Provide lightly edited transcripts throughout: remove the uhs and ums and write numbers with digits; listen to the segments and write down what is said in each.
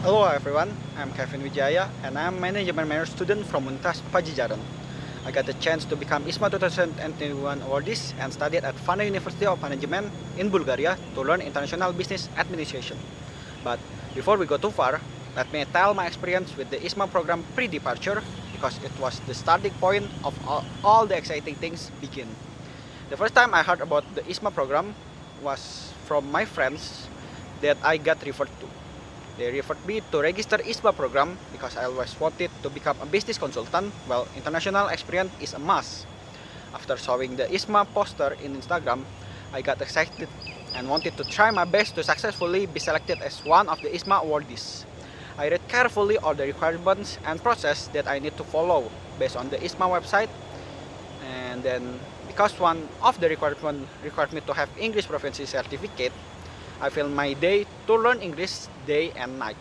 Hello everyone, I'm Kevin Wijaya and I'm management major student from Universitas Pajajaran. I got the chance to become ISMA 2021 awardees and studied at Fana University of Management in Bulgaria to learn international business administration. But before we go too far, let me tell my experience with the ISMA program pre-departure because it was the starting point of all the exciting things begin. The first time I heard about the ISMA program was from my friends that I got referred to. They referred me to register ISMA program because I always wanted to become a business consultant while international experience is a must. After showing the ISMA poster in Instagram, I got excited and wanted to try my best to successfully be selected as one of the ISMA awardees. I read carefully all the requirements and process that I need to follow based on the ISMA website, and then because one of the requirements required me to have English proficiency certificate, I filled my day to learn English day and night.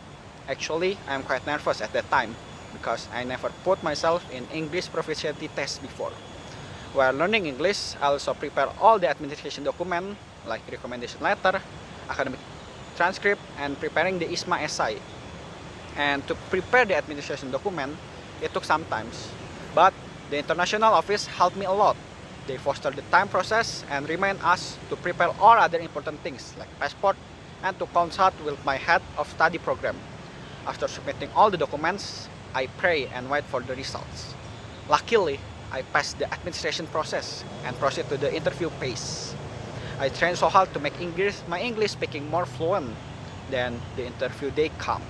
Actually, I'm quite nervous at that time because I never put myself in English proficiency test before. While learning English, I also prepare all the administration document like recommendation letter, academic transcript, and preparing the ISMA essay. And to prepare the administration document, it took some time. But the international office helped me a lot. They foster the time process and remind us to prepare all other important things like passport and to consult with my head of study program. After submitting all the documents, I pray and wait for the results. Luckily, I passed the administration process and proceed to the interview phase. I trained so hard to make my English speaking more fluent. Then the interview day come.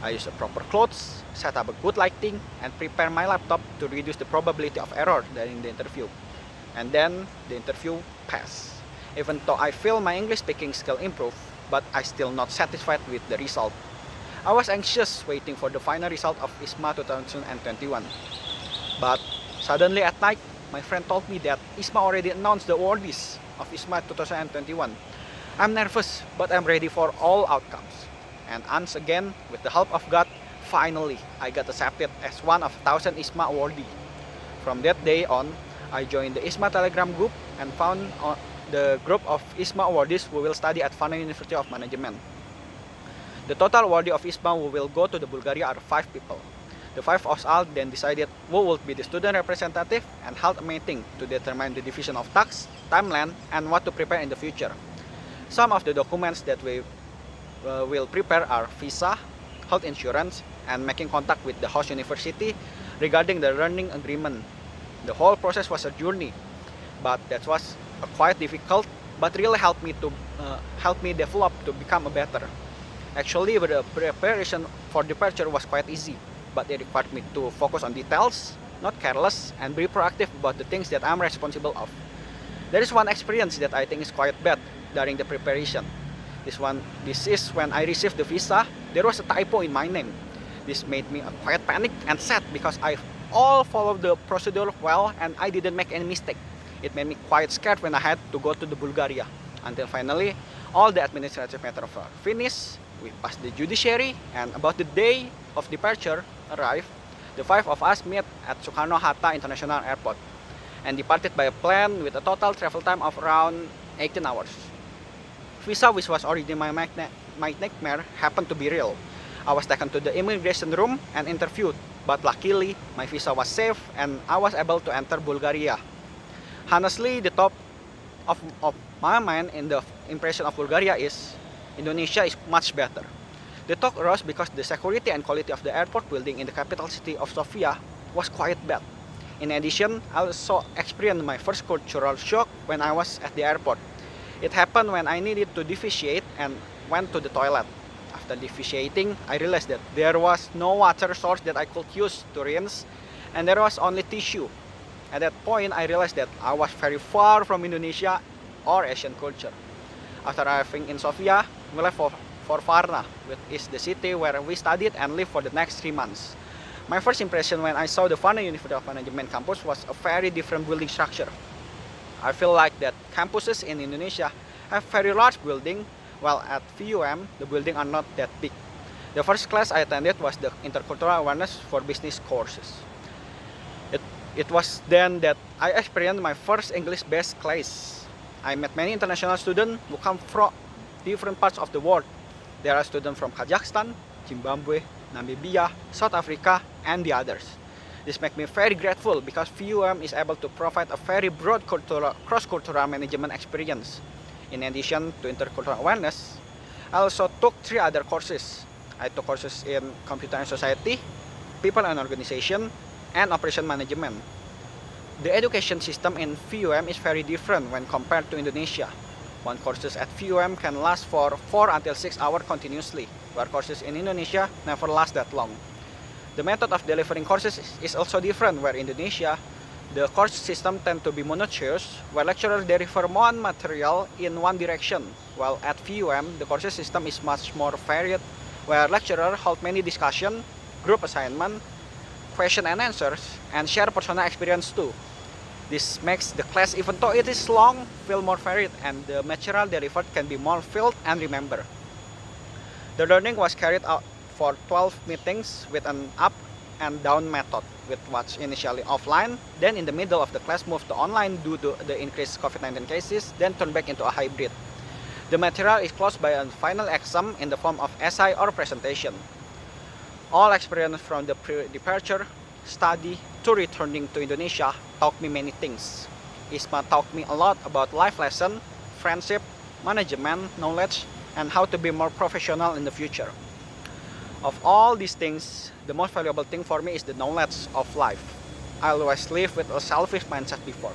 I use the proper clothes, set up a good lighting, and prepare my laptop to reduce the probability of error during the interview. And then the interview passed. Even though I feel my English speaking skill improved, but I still not satisfied with the result. I was anxious waiting for the final result of ISMA 2021. But suddenly at night, my friend told me that ISMA already announced the awardees of ISMA 2021. I'm nervous, but I'm ready for all outcomes. And once again, with the help of God, finally I got accepted as one of 1,000 ISMA awardee. From that day on, I joined the ISMA Telegram group and found the group of ISMA awardees who will study at Fana University of Management. The total awardee of ISMA who will go to the Bulgaria are 5 people. The 5 of us then decided who would be the student representative and held a meeting to determine the division of tasks, timeline, and what to prepare in the future. Some of the documents that we will prepare are visa, health insurance, and making contact with the host university regarding the learning agreement. The whole process was a journey, but that was quite difficult, but really helped me develop to become a better. Actually, the preparation for departure was quite easy, but it required me to focus on details, not careless, and be proactive about the things that I'm responsible of. There is one experience that I think is quite bad during the preparation. This is when I received the visa, there was a typo in my name. This made me quite panicked and sad because I all followed the procedure well and I didn't make any mistake. It made me quite scared when I had to go to the Bulgaria. Until finally, all the administrative matters were finished, we passed the judiciary, and about the day of departure arrived, the 5 of us met at Soekarno-Hatta International Airport and departed by a plane with a total travel time of around 18 hours. Visa, which was already my nightmare, happened to be real. I was taken to the immigration room and interviewed, but luckily my visa was safe and I was able to enter Bulgaria. Honestly, the top of my mind in the impression of Bulgaria is Indonesia is much better. The talk arose because the security and quality of the airport building in the capital city of Sofia was quite bad. In addition, I also experienced my first cultural shock when I was at the airport. It happened when I needed to defecate and went to the toilet. After defecating, I realized that there was no water source that I could use to rinse, and there was only tissue. At that point, I realized that I was very far from Indonesia or Asian culture. After arriving in Sofia, we left for Varna, which is the city where we studied and lived for the next 3 months. My first impression when I saw the Fana University of Management campus was a very different building structure. I feel like that campuses in Indonesia have very large building, while at VUM, the buildings are not that big. The first class I attended was the Intercultural Awareness for Business courses. It was then that I experienced my first English-based class. I met many international students who come from different parts of the world. There are students from Kazakhstan, Zimbabwe, Namibia, South Africa, and the others. This makes me very grateful because VUM is able to provide a very broad cross-cultural management experience. In addition to intercultural awareness, I also took 3 other courses. I took courses in Computer and Society, People and Organization, and Operation Management. The education system in VUM is very different when compared to Indonesia. One courses at VUM can last for 4 until 6 hours continuously, where courses in Indonesia never last that long. The method of delivering courses is also different, where in Indonesia, the course system tend to be monotonous, where lecturers deliver one material in one direction, while at VUM, the courses system is much more varied, where lecturers hold many discussion, group assignment, question and answers, and share personal experience too. This makes the class, even though it is long, feel more varied, and the material delivered can be more filled and remembered. The learning was carried out for 12 meetings with an up and down method, with what's initially offline, then in the middle of the class moved to online due to the increased COVID-19 cases, then turned back into a hybrid. The material is closed by a final exam in the form of essay or presentation. All experience from the pre-departure, study, to returning to Indonesia taught me many things. ISMA taught me a lot about life lesson, friendship, management, knowledge, and how to be more professional in the future. Of all these things, the most valuable thing for me is the knowledge of life. I always live with a selfish mindset before.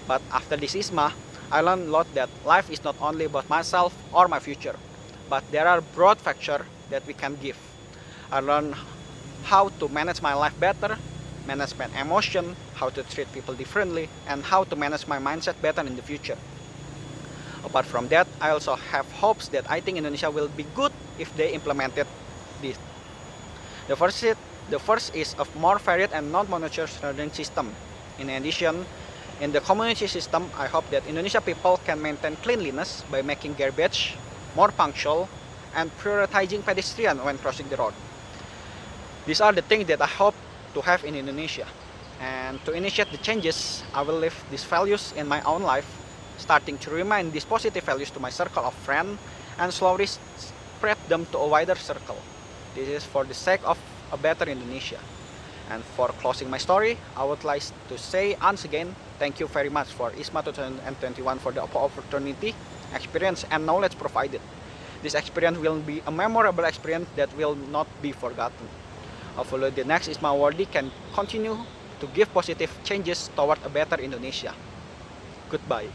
But after this ISMA, I learned a lot that life is not only about myself or my future, but there are broad factors that we can give. I learned how to manage my life better, manage my emotion, how to treat people differently, and how to manage my mindset better in the future. Apart from that, I also have hopes that I think Indonesia will be good if they implemented this. The first is a more varied and non-monotonous learning system. In addition, in the community system, I hope that Indonesia people can maintain cleanliness by making garbage more punctual and prioritizing pedestrians when crossing the road. These are the things that I hope to have in Indonesia. And to initiate the changes, I will live these values in my own life, starting to remind these positive values to my circle of friends and slowly spread them to a wider circle. This is for the sake of a better Indonesia. And for closing my story, I would like to say once again, thank you very much for ISMA 2021 for the opportunity, experience, and knowledge provided. This experience will be a memorable experience that will not be forgotten. Hopefully the next ISMA awardee can continue to give positive changes toward a better Indonesia. Goodbye.